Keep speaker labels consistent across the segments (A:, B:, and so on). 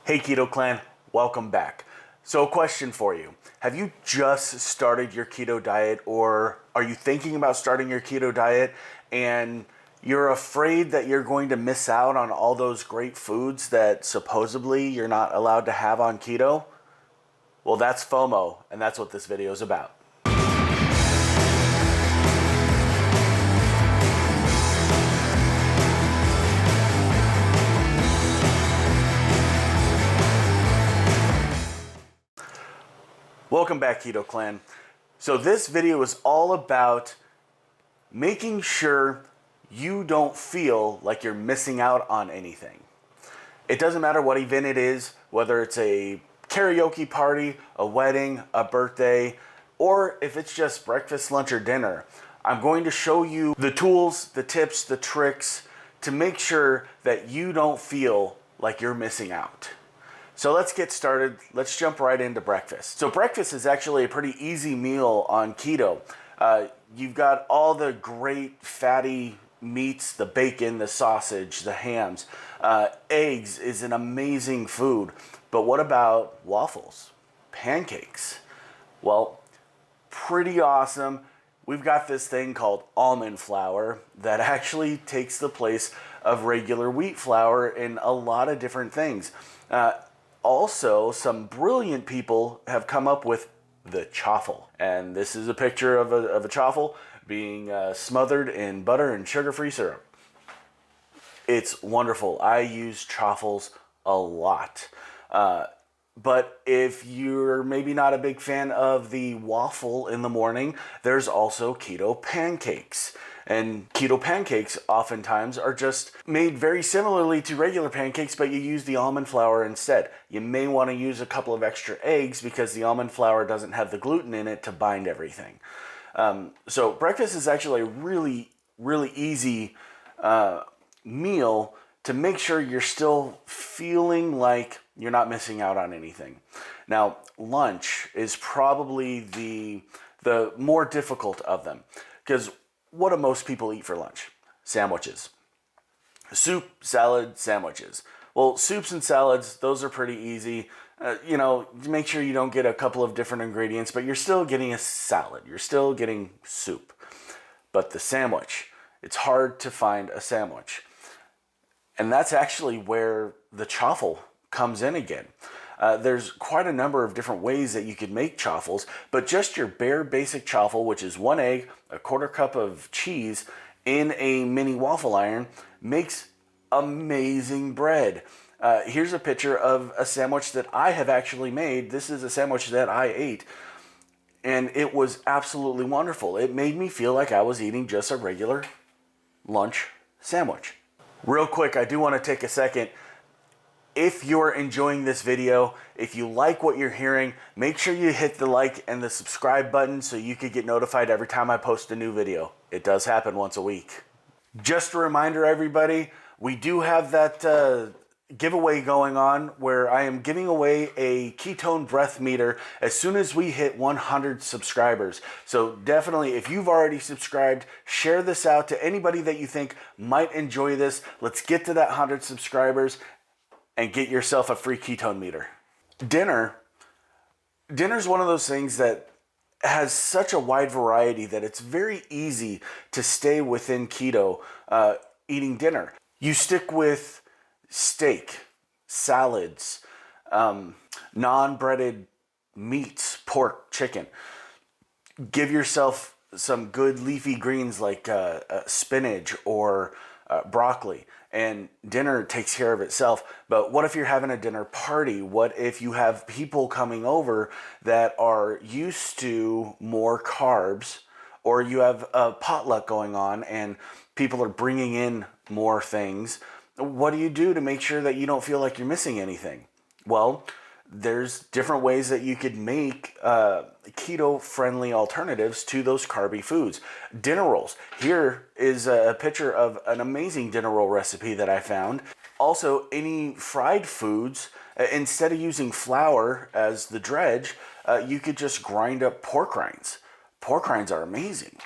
A: Hey Keto Clan, welcome back. So a question for you. Have you just started your keto diet, or are you thinking about starting your keto diet and you're afraid that you're going to miss out on all those great foods that supposedly you're not allowed to have on keto? Well, that's FOMO, and that's what this video is about. Welcome back, Keto Clan. So this video is all about making sure you don't feel like you're missing out on anything. It doesn't matter what event it is, whether it's a karaoke party, a wedding, a birthday, or if it's just breakfast, lunch, or dinner. I'm going to show you the tools, the tips, the tricks to make sure that you don't feel like you're missing out. So let's get started. Let's jump right into breakfast. So breakfast is actually a pretty easy meal on keto. You've got all the great fatty meats, the bacon, the sausage, the hams. Eggs is an amazing food. But what about waffles, pancakes? Well, pretty awesome. We've got this thing called almond flour that actually takes the place of regular wheat flour in a lot of different things. Also, some brilliant people have come up with the chaffle. And this is a picture of a chaffle being smothered in butter and sugar-free syrup. It's wonderful. I use chaffles a lot. But if you're maybe not a big fan of the waffle in the morning, there's also keto pancakes. And keto pancakes oftentimes are just made very similarly to regular pancakes, but you use the almond flour instead. You may want to use a couple of extra eggs because the almond flour doesn't have the gluten in it to bind everything. So breakfast is actually a really, really easy meal to make sure you're still feeling like you're not missing out on anything. Now, lunch is probably the more difficult of them, because what do most people eat for lunch? Sandwiches. Soup, salad, sandwiches. Well, soups and salads, those are pretty easy. Make sure you don't get a couple of different ingredients, but you're still getting a salad. You're still getting soup. But the sandwich, it's hard to find a sandwich. And that's actually where the chaffle comes in again. There's quite a number of different ways that you could make chaffles, but just your bare basic chaffle, which is 1 egg, a quarter cup of cheese in a mini waffle iron, makes amazing bread. Here's a picture of a sandwich that I have actually made. This is a sandwich that I ate, and it was absolutely wonderful. It made me feel like I was eating just a regular lunch sandwich. Real quick, I do want to take a second. If you're enjoying this video, if you like what you're hearing, make sure you hit the like and the subscribe button so you can get notified every time I post a new video. It does happen once a week. Just a reminder, everybody, we do have that giveaway going on where I am giving away a ketone breath meter as soon as we hit 100 subscribers. So definitely, if you've already subscribed, share this out to anybody that you think might enjoy this. Let's get to that 100 subscribers and get yourself a free ketone meter. Dinner's one of those things that has such a wide variety that it's very easy to stay within keto eating dinner. You stick with steak, salads, non-breaded meats, pork, chicken. Give yourself some good leafy greens like spinach or broccoli, and dinner takes care of itself. But what if you're having a dinner party? What if you have people coming over that are used to more carbs, or you have a potluck going on and people are bringing in more things? What do you do to make sure that you don't feel like you're missing anything? Well, there's different ways that you could make keto-friendly alternatives to those carby foods. Dinner rolls. Here is a picture of an amazing dinner roll recipe that I found. Also, any fried foods, instead of using flour as the dredge, you could just grind up pork rinds. Pork rinds are amazing.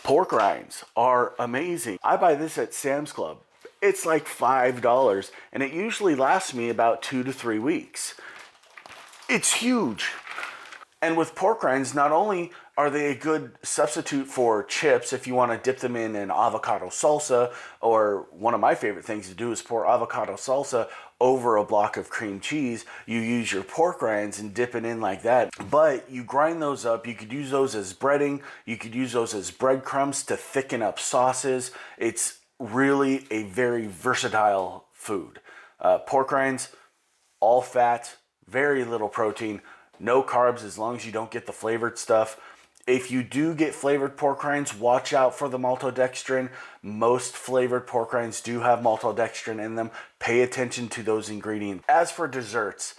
A: Pork rinds are amazing. I buy this at Sam's Club it's like $5, and it usually lasts me about 2 to 3 weeks. It's huge. And with pork rinds, not only are they a good substitute for chips if you want to dip them in an avocado salsa, or one of my favorite things to do is pour avocado salsa over a block of cream cheese. You use your pork rinds and dip it in like that. But you grind those up. You could use those as breading. You could use those as breadcrumbs to thicken up sauces. It's really a very versatile food. Pork rinds, all fat, very little protein, no carbs as long as you don't get the flavored stuff. If you do get flavored pork rinds, watch out for the maltodextrin. Most flavored pork rinds do have maltodextrin in them. Pay attention to those ingredients. As for desserts,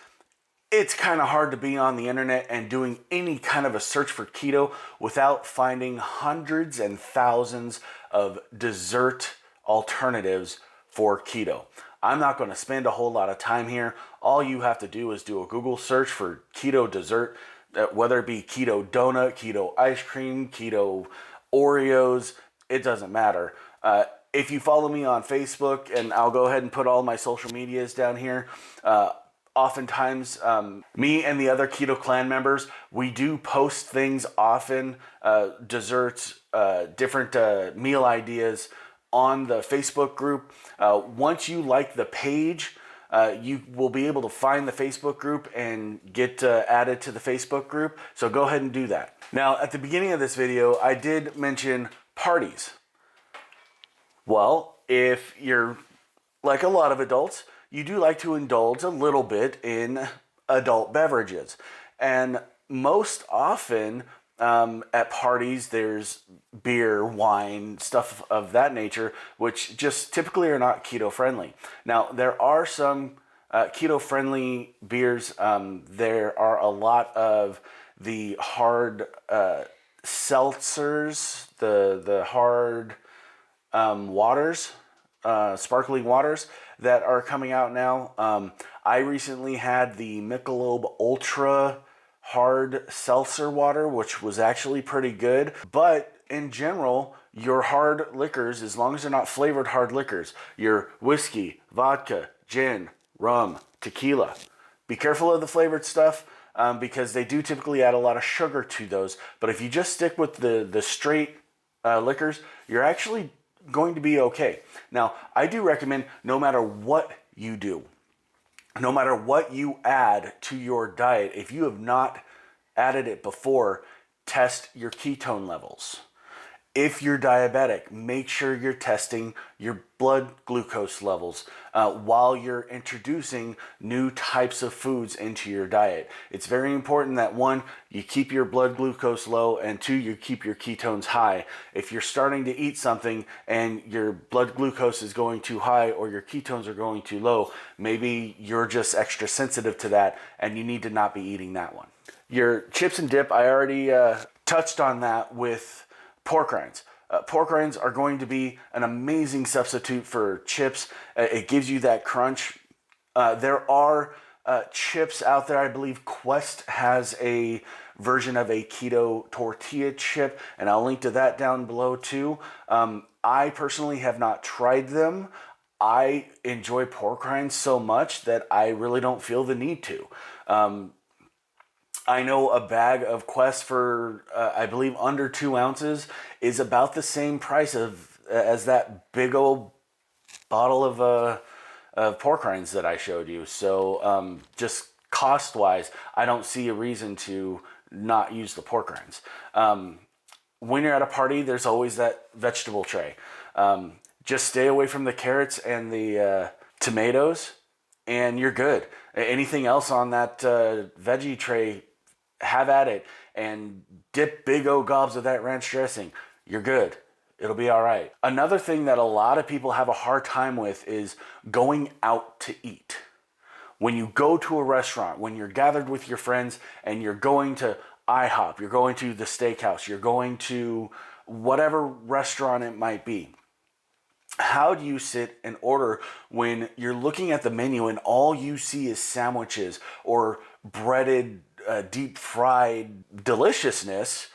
A: it's kind of hard to be on the internet and doing any kind of a search for keto without finding hundreds and thousands of dessert alternatives for keto. I'm not going to spend a whole lot of time here. All you have to do is do a Google search for keto dessert, whether it be keto donut, keto ice cream, keto Oreos, it doesn't matter. If you follow me on Facebook, and I'll go ahead and put all my social medias down here, oftentimes me and the other Keto Clan members, we do post things often, desserts, different meal ideas on the Facebook group. Once you like the page, you will be able to find the Facebook group and get added to the Facebook group. So go ahead and do that. Now, at the beginning of this video, I did mention parties. Well, if you're like a lot of adults, you do like to indulge a little bit in adult beverages. And most often at parties, there's beer, wine, stuff of that nature, which just typically are not keto friendly. Now, there are some keto friendly beers. There are a lot of the hard seltzers, the hard waters, sparkling waters that are coming out now. I recently had the Michelob Ultra hard seltzer water, which was actually pretty good. But in general, your hard liquors, as long as they're not flavored hard liquors, your whiskey, vodka, gin, rum, tequila, be careful of the flavored stuff because they do typically add a lot of sugar to those. But if you just stick with the straight liquors, you're actually going to be okay. Now, I do recommend, no matter what you do, no matter what you add to your diet, if you have not added it before, test your ketone levels. If you're diabetic, make sure you're testing your blood glucose levels while you're introducing new types of foods into your diet. It's very important that, one, you keep your blood glucose low, and two, you keep your ketones high. If you're starting to eat something and your blood glucose is going too high or your ketones are going too low, maybe you're just extra sensitive to that and you need to not be eating that one. Your chips and dip, I already touched on that with pork rinds. Pork rinds are going to be an amazing substitute for chips. It gives you that crunch. There are chips out there. I believe Quest has a version of a keto tortilla chip, and I'll link to that down below too. I personally have not tried them. I enjoy pork rinds so much that I really don't feel the need to. I know a bag of Quest for, I believe, under 2 ounces is about the same price as that big old bottle of pork rinds that I showed you. So just cost-wise, I don't see a reason to not use the pork rinds. When you're at a party, there's always that vegetable tray. Just stay away from the carrots and the tomatoes, and you're good. Anything else on that veggie tray, have at it, and dip big old gobs of that ranch dressing. You're good. It'll be all right. Another thing that a lot of people have a hard time with is going out to eat. When you go to a restaurant, when you're gathered with your friends and you're going to IHOP, you're going to the steakhouse, you're going to whatever restaurant it might be, how do you sit and order when you're looking at the menu and all you see is sandwiches or breaded, deep fried deliciousness,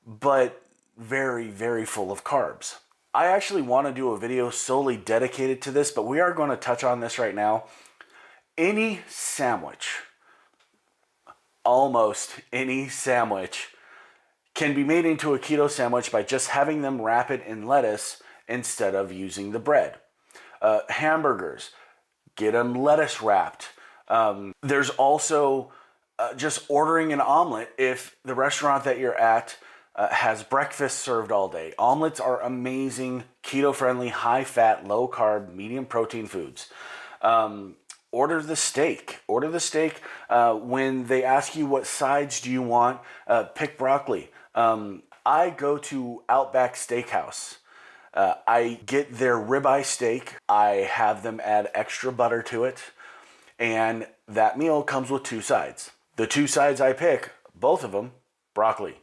A: but very, very full of carbs? I actually want to do a video solely dedicated to this, but we are going to touch on this right now. Any sandwich, almost any sandwich, can be made into a keto sandwich by just having them wrap it in lettuce instead of using the bread. Hamburgers, get them lettuce wrapped. There's also just ordering an omelet if the restaurant that you're at has breakfast served all day. Omelets are amazing, keto-friendly, high-fat, low-carb, medium protein foods. Order the steak. Order the steak. When they ask you what sides do you want, pick broccoli. I go to Outback Steakhouse. I get their ribeye steak. I have them add extra butter to it. And that meal comes with 2 sides. The 2 sides I pick, both of them, broccoli,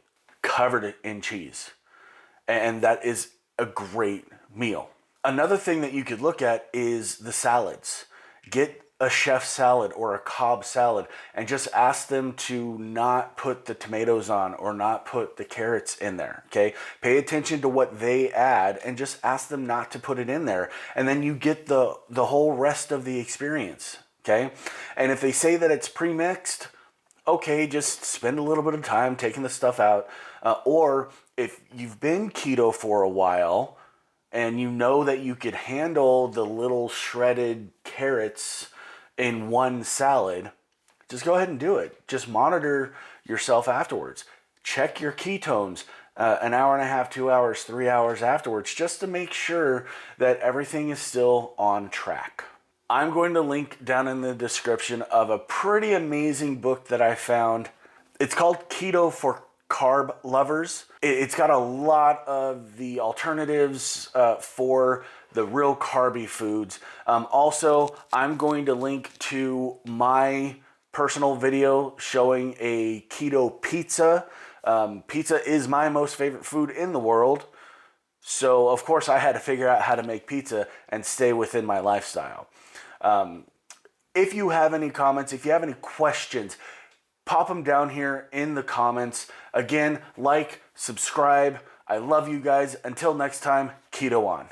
A: covered in cheese. And that is a great meal. Another thing that you could look at is the salads. Get a chef salad or a Cobb salad and just ask them to not put the tomatoes on or not put the carrots in there, okay? Pay attention to what they add and just ask them not to put it in there. And then you get the whole rest of the experience, okay? And if they say that it's pre-mixed, okay, just spend a little bit of time taking the stuff out. Or if you've been keto for a while and you know that you could handle the little shredded carrots in one salad, just go ahead and do it. Just monitor yourself afterwards. Check your ketones an hour and a half, 2 hours, 3 hours afterwards, just to make sure that everything is still on track. I'm going to link down in the description of a pretty amazing book that I found. It's called Keto for Carb Lovers. It's got a lot of the alternatives for the real carby foods. Also, I'm going to link to my personal video showing a keto pizza. Pizza is my most favorite food in the world. So, of course, I had to figure out how to make pizza and stay within my lifestyle. If you have any comments, if you have any questions, pop them down here in the comments. Again, like, subscribe. I love you guys. Until next time, keto on.